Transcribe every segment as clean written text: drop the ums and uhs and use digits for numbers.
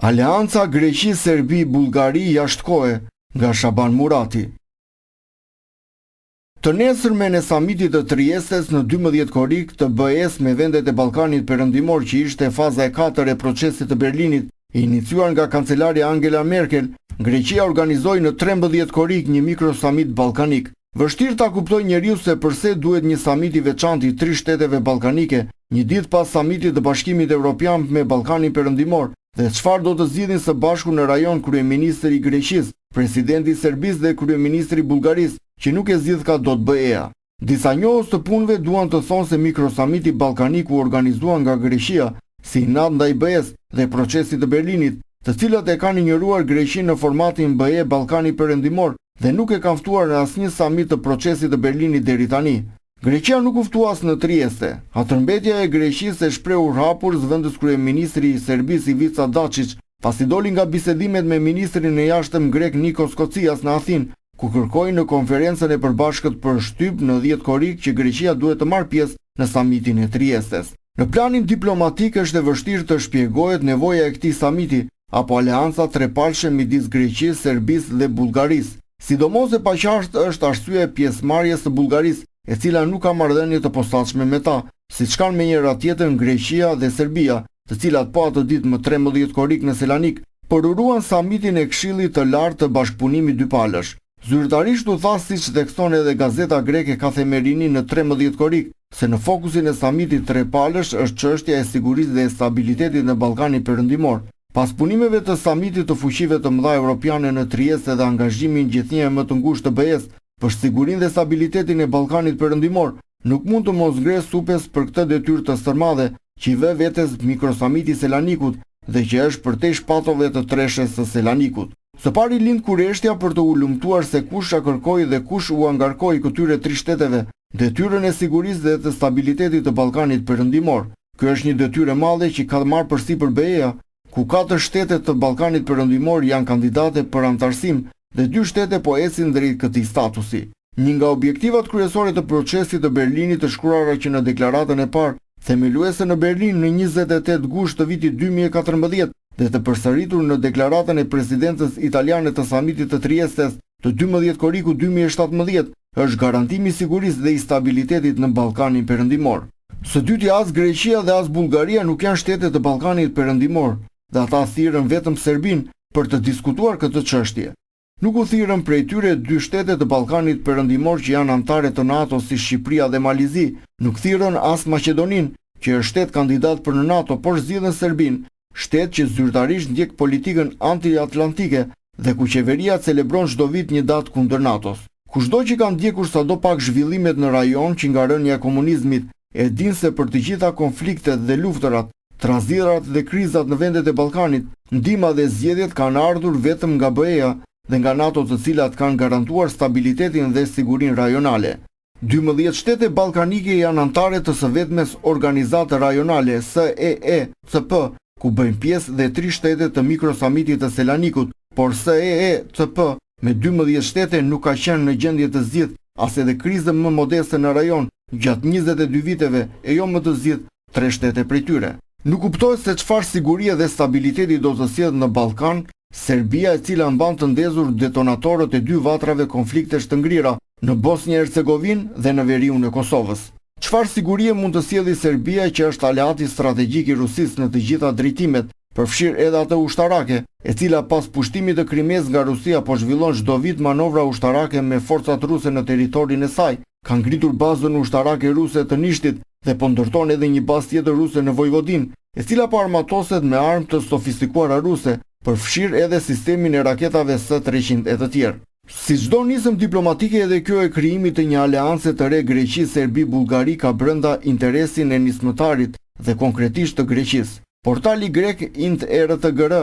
Aleanca Greqi-Serbi-Bullgari jashtëkohe, nga Shaban Murati. Të nesërmen e samitit të Triestes në 12 korrik të BE-s me vendet e Ballkanit Perëndimor, që ishte faza e 4 e procesit të Berlinit, iniciuar nga kancelarja Angela Merkel, Greqia organizoi në 13 korrik një mikrosamit ballkanik. Vështirë ta kuptoj njeriu se përse duhet një samit i veçantë i 3 shteteve ballkanike, një ditë pas samitit të Bashkimit Evropian me Ballkanin Perëndimor, dhe çfarë do të zgjidhin së bashku në rajon kryeministri i Greqisë, presidenti i Serbisë dhe kryeministri i Bullgarisë, që nuk e zgjidh ka dot BE-a. Disa njohës të punëve duan të thonë se mikrosamiti ballkanik u organizua nga Greqia si inat ndaj BE-s dhe procesit të Berlinit, të cilat e kanë injoruar Greqinë në formatin BE Ballkani Perëndimor dhe nuk e kanë ftuar në asnjë samit të procesit të Berlinit deri tani. Greqia nuk u ftua as në Trieste. Hatërmbetja e Greqisë e shprehur hapur zëvendës kryeministri i Serbisë Ivica Dačić, pasi doli nga bisedimet me ministrin e jashtëm grek Nikos Kocias në Athinë, ku kërkoi në konferencën e përbashkët për shtyp në 10 korrik që Greqia duhet të marrë pjesë në samitin e Triestes. Në planin diplomatik është e vështirë të shpjegohet nevoja e këtij samiti apo aleanca trepalshe midis Greqisë, Serbisë dhe Bullgarisë. Sidomos e paqartë është arsyeja e pjesëmarrjes së Bullgarisë, e cila nuk ka marrëdhënie të posaçme me ta, siç kanë me njëra tjetrën Greqia dhe Serbia, të cilat po atë ditë më 13 korrik në Selanik përuruan samitin e Këshillit të Lartë të Bashkëpunimit Dypalësh. Zyrtarisht u tha, siç thekson edhe gazeta greke Kathemerini në 13 korrik, se në fokusin e samitit trepalësh është çështja e sigurisë dhe stabilitetit në Ballkanin Perëndimor. Pas punimeve të samitit të fuqive të mëdha evropiane në Trieste dhe angazhimin gjithnjë më të ngushtë të BE-s për sigurinë dhe stabilitetin e Ballkanit Perëndimor, nuk mund të mos ngres supes për këtë detyrë të stërmadhe që i vë vetes mikrosamiti i Selanikut dhe që është përtej shpatove të treshes së Selanikut. Së pari lind kurreshtja për të ulumtuar se kush ja kërkoi dhe kush u angarkoi këtyre 3 shteteve detyrën e sigurisë dhe të stabilitetit të Ballkanit Perëndimor. Kjo është një detyrë e madhe që ka marrë përsipër BE-ja, ku 4 shtete të Ballkanit Perëndimor janë kandidate për antarësim dhe 2 shtete po ecin drejt këtij statusi. Një nga objektivat kryesore të procesit të Berlinit të shkruara që në deklaratën e parë themeluese në Berlin në 28 gusht të vitit 2014 dhe të përsëritur në deklaratën e presidencës italiane të samitit të Triestes të 12 korriku 2017 është garantimi i sigurisë dhe i stabilitetit në Ballkanin Perëndimor. Së dyti, as Greqia dhe as Bullgaria nuk janë shtete të Ballkanit Perëndimor, dhe ata thirrën vetëm Serbinë për të diskutuar këtë çështje. Nuk u thirrën prej tyre 2 shtete të Ballkanit Perëndimor që janë anëtare të NATO si Shqipëria dhe Malizi, nuk thirrën as Maqedoninë, që është shtet kandidat për në NATO, por zgjidhen Serbinë, shtet që zyrtarisht ndjek politikën anti-atlantike dhe ku qeveria celebron çdo vit një datë kundër NATO-s. Kushdo që kanë ndjekur sadopak zhvillimet në rajon që nga rënja e komunizmit e din se për të gjitha konfliktet dhe luftërat, tranzitrat dhe krizat në vendet e Ballkanit, ndihma dhe zgjedhjet kanë ardhur vetëm nga BE-ja dhe nga NATO, të cilat kanë garantuar stabilitetin dhe sigurinë rajonale. 12 shtete ballkanike janë anëtare të së vetmes organizate rajonale SEE-CP, ku bëjnë pjesë dhe 3 shtete të mikrosamitit të Selanikut, por SEE-CP me 12 shtete nuk ka qenë në gjendje të zgjidhë as edhe krizën më modeste në rajon gjatë 22 viteve, e jo më të zgjidhë 3 shtete prej tyre. Nuk kuptohet se çfarë sigurie dhe stabiliteti do të sjellë në Ballkan Serbia, e cila mban të ndezur detonatorët e 2 vatrave konfliktesh të ngrira në Bosnjë-Hercegovinë dhe në veriun e Kosovës. Çfarë sigurie mund të sjellë Serbia, që është aleati strategjik i Rusisë në të gjitha drejtimet, përfshirë edhe atë ushtarake, e cila pas pushtimit të Krimes nga Rusia po zhvillon çdo vit manovra ushtarake me forcat ruse në territorin e saj, ka ngritur bazën ushtarake ruse të Nishtit dhe po ndërton edhe një bazë tjetër ruse në Vojvodin, e cila po armatoset me armë të sofistikuara ruse, përfshirë edhe sistemin e raketave S-300 e të tjerë. Si çdo nisëm diplomatike, edhe kjo e krijimit të një aleance të re Greqi-Serbi-Bullgari ka brenda interesin e nismëtarit dhe konkretisht të Greqisë. Portali grek INT-ERTGR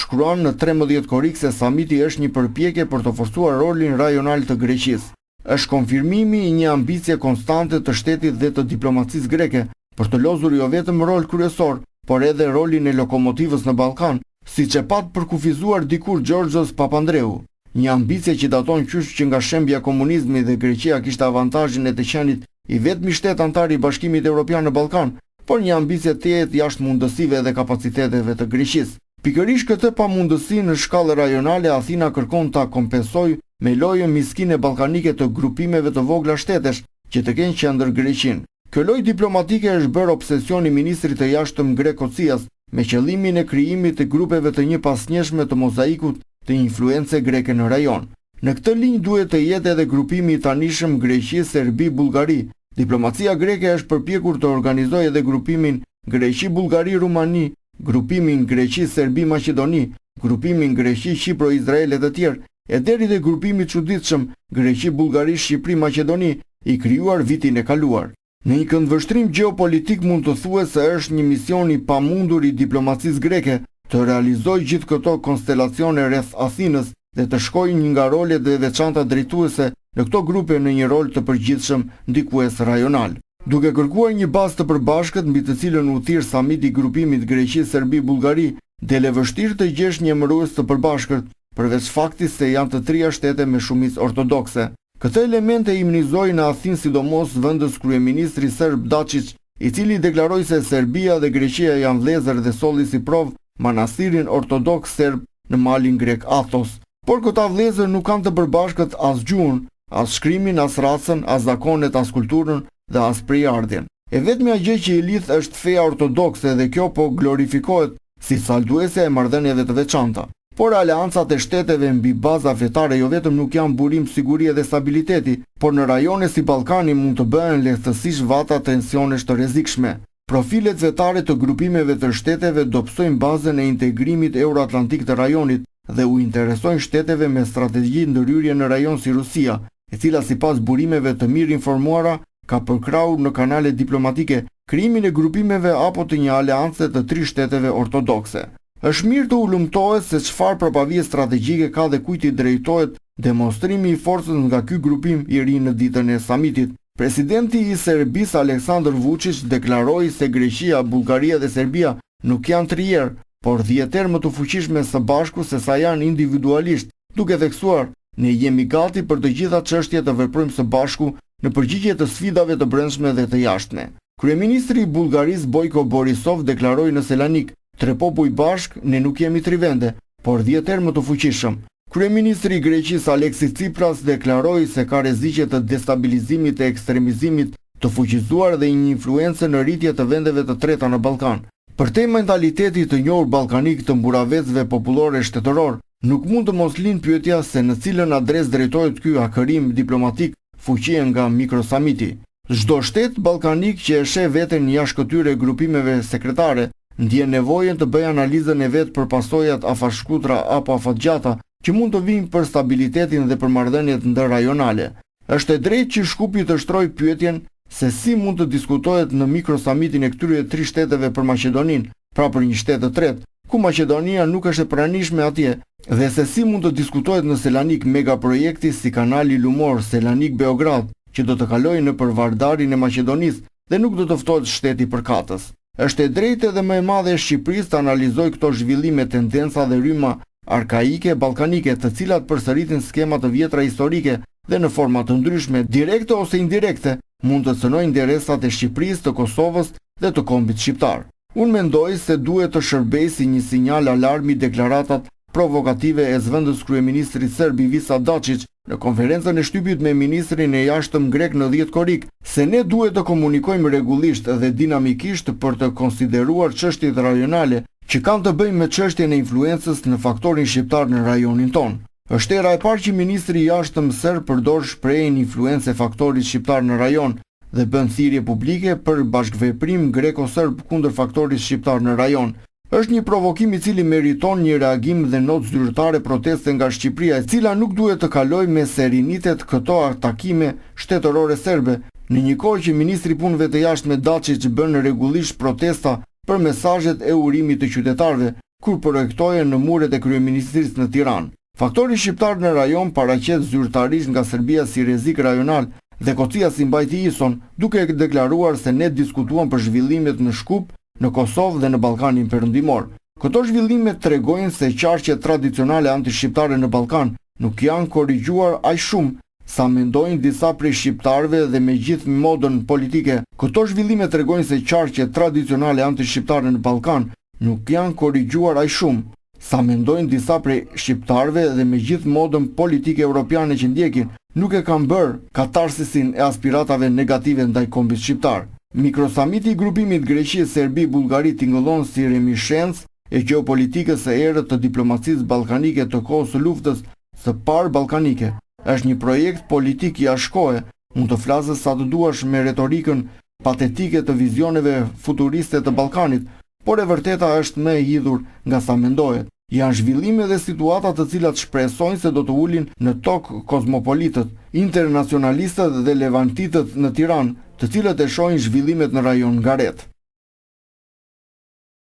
shkruan në 13 korrik se samiti është një përpjekje për të forcuar rolin rajonal të Greqisë. Është konfirmimi i një ambicie konstante të shtetit dhe të diplomacisë greke për të lozur jo vetëm rol kryesor, por edhe rolin e lokomotivës në Ballkan, siç e pat përkufizuar dikur Gjorgjos Papandreou. Një ambicie që daton qysh që nga shembja e komunizmit dhe Greqia kishte avantazhin e të qenit i vetmi shtet antar i Bashkimit Evropian në Ballkan, por një ambicie të jetë jashtë mundësive dhe kapaciteteve të Greqisë. Pikërisht këtë pamundësi në shkallë rajonale Athina kërkon ta kompensojë me lojën miskine ballkanike të grupimeve të vogla shtetesh që të kenë qendër Greqinë. Kjo lojë diplomatike është bërë obsesion i ministrit të jashtëm grek Ocias me qëllimin e krijimit të grupeve të njëpasnjeshme të mozaikut të influencë greke në rajon. Në këtë linjë duhet të jetë edhe grupimi i tanishëm Greqi, Serbi, Bullgari. Diplomacia greke është përpjekur të organizojë edhe grupimin Greqi, Bullgari, Rumani, grupimin Greqi, Serbi, Maqedoni, grupimin Greqi, Qipro, Izrael e të tjerë, e deri dhe grupimi çuditshëm Greqi, Bullgari, Shqipëri, Maqedoni, i krijuar vitin e kaluar. Në një këndvështrim gjeopolitik mund të thuhet se është një mision i pamundur i diplomacisë greke të realizojë gjithë këto konstelacione rreth Athinës dhe të shkojë një nga rolet e veçanta drejtuese në këto grupe në një rol të përgjithshëm ndikues rajonal. Duke kërkuar një bazë të përbashkët mbi të cilën u thirr samiti i grupimit Greqi, Serbi, Bullgari, dele vështirë të gjesh një emërues të përbashkët, përveç faktit se janë të trija shtete me shumicë ortodokse. Këtë element e imunizoi në Athinë sidomos vendës kryeministri serb Dačić, i cili deklaroi se Serbia dhe Greqia janë vëllezër dhe solli si provë manastirin ortodoks serb në malin grek Athos. Por këta vëllezër nuk kanë të përbashkët as gjuhën, as shkrimin, as racën, as zakonet, as kulturën dhe as prejardhjen. E vetmja gjë që i lidh është feja ortodokse dhe kjo po glorifikohet si salduese e marrëdhënieve të veçanta. Por aleancat e shteteve mbi baza fetare jo vetëm nuk janë burim sigurie dhe stabiliteti, por në rajone si Ballkani mund të bëhen lehtësisht vata tensionesh të rrezikshme. Profilet vetare të grupimeve të shteteve dobësojnë bazën e integrimit euroatlantik të rajonit dhe u interesojnë shteteve me strategji ndërhyrje në rajon si Rusia, e cila sipas burimeve të mirë informuara ka përkrahur në kanale diplomatike krijimin e grupimeve apo të një aleance të tri shteteve ortodokse. Është mirë të ulumtohet se çfarë propavie strategjike ka dhe kujt i drejtohet demonstrimi i forcës nga ky grupim i ri në ditën e samitit. Presidenti i Serbisë Aleksandar Vučić deklaroi se Greqia, Bullgaria dhe Serbia nuk janë trier, por 10 herë më të fuqishme së bashku se sa janë individualisht, duke theksuar: "Ne jemi gati për të gjitha çështjet të veprojmë së bashku në përgjigje të sfidave të brendshme dhe të jashtme." Kryeministri i Bullgarisë Bojko Borisov deklaroi në Selanik: "Tre popull bashk, ne nuk jemi tri vende, por 10 herë më të fuqishëm." Kryeministri i Greqisë Aleksis Tsipras deklaroi se ka rreziqe të destabilizimit e ekstremizimit të fuqizuar dhe një influencë në rritje të vendeve të treta në Ballkan. Për te mentalitetit të njohur ballkanik të mburavezve popullore shtetëror, nuk mund të mos lind pyetja se në cilën adres drejtohet ky akërim diplomatik fuqie nga mikrosamiti. Çdo shtet ballkanik që e sheh veten jashtë këtyre grupimeve sekretare ndjen nevojën të bëjë analizën e vet për pasojat afashkutra apo afatgjata që mund të vijnë për stabilitetin dhe për marrëdhëniet ndërrajonale. Është e drejtë që Shkupi të shtrojë pyetjen se si mund të diskutohet në mikrosamitin e këtyre tri shteteve për Maqedoninë, pra për një shtet të tretë, ku Maqedonia nuk është e pranishme atje, dhe se si mund të diskutohet në Selanik megaprojekti si kanali lumor Selanik-Beograd, që do të kalojë nëpër vardarin e Maqedonisë dhe nuk do të ftohet shteti përkatës. Është e drejtë edhe më e madhe e Shqipërisë të analizojë këto zhvillime, tendenca dhe rryma arkaike ballkanike, të cilat përsëritin skema të vjetra historike dhe në forma të ndryshme, direkte ose indirekte, mund të cënojnë interesat e Shqipërisë, të Kosovës dhe të kombit shqiptar. Unë mendoj se duhet të shërbejë si një sinjal alarmi deklaratat provokative e zëvendës kryeministrit serb Ivica Dačić në konferencën e shtypit me ministrin e jashtëm grek në 10 korrik, se ne duhet të komunikojmë rregullisht dhe dinamikisht për të konsideruar çështjet rajonale që kanë të bëjnë me çështjen e influencës në faktorin shqiptar në rajonin ton. Është era e parë që ministri i jashtëm serb përdor shprehjen influencë e faktorit shqiptar në rajon dhe bën thirrje publike për bashkëveprim greko-serb kundër faktorit shqiptar në rajon. Është një provokim i cili meriton një reagim dhe notë zyrtare proteste nga Shqipëria, e cila nuk duhet të kalojë me serinitet këto atakime shtetërore serbe, në një kohë që ministri i punëve të jashtme Dačić bën rregullisht protesta për mesazhet e urimit të qytetarëve kur projektohen në muret e kryeministrisë në Tiranë. Faktori shqiptar në rajon paraqet zyrtarisht nga Serbia si rrezik rajonal dhe Kocia si mbajti ison, duke deklaruar se ne diskutuam për zhvillimet në Shkup, në Kosovë dhe në Ballkanin Perëndimor. Këto zhvillime tregojnë se qarqet tradicionale antishqiptare në Ballkan nuk janë korrigjuar aq shumë sa mendojnë disa prej shqiptarëve dhe me gjithë modën politike. Këto zhvillime tregojnë se qarqet tradicionale antishqiptare në Ballkan nuk janë korrigjuar aq shumë sa mendojnë disa prej shqiptarëve dhe me gjithë modën politike europiane që ndjekin, nuk e kanë bërë katarsisin e aspiratave negative ndaj kombit shqiptar. Mikrosamiti i grupimit Greqi, Serbi, Bullgari tingëllon si remishens e geopolitikës së erët të diplomacisë ballkanike të kohës së luftës së parë ballkanike. Është një projekt politik jashtëkohë, mund të flasësh sa të duash me retorikën patetike të vizioneve futuriste të Ballkanit, por e vërteta është më e hidhur nga sa mendohet. Janë zhvillime dhe situata të cilat shpresojnë se do të ulin në tokë kozmopolitët, internacionalistët dhe levantitët në Tiranë, të cilët e shohin zhvillimet në rajon Garet.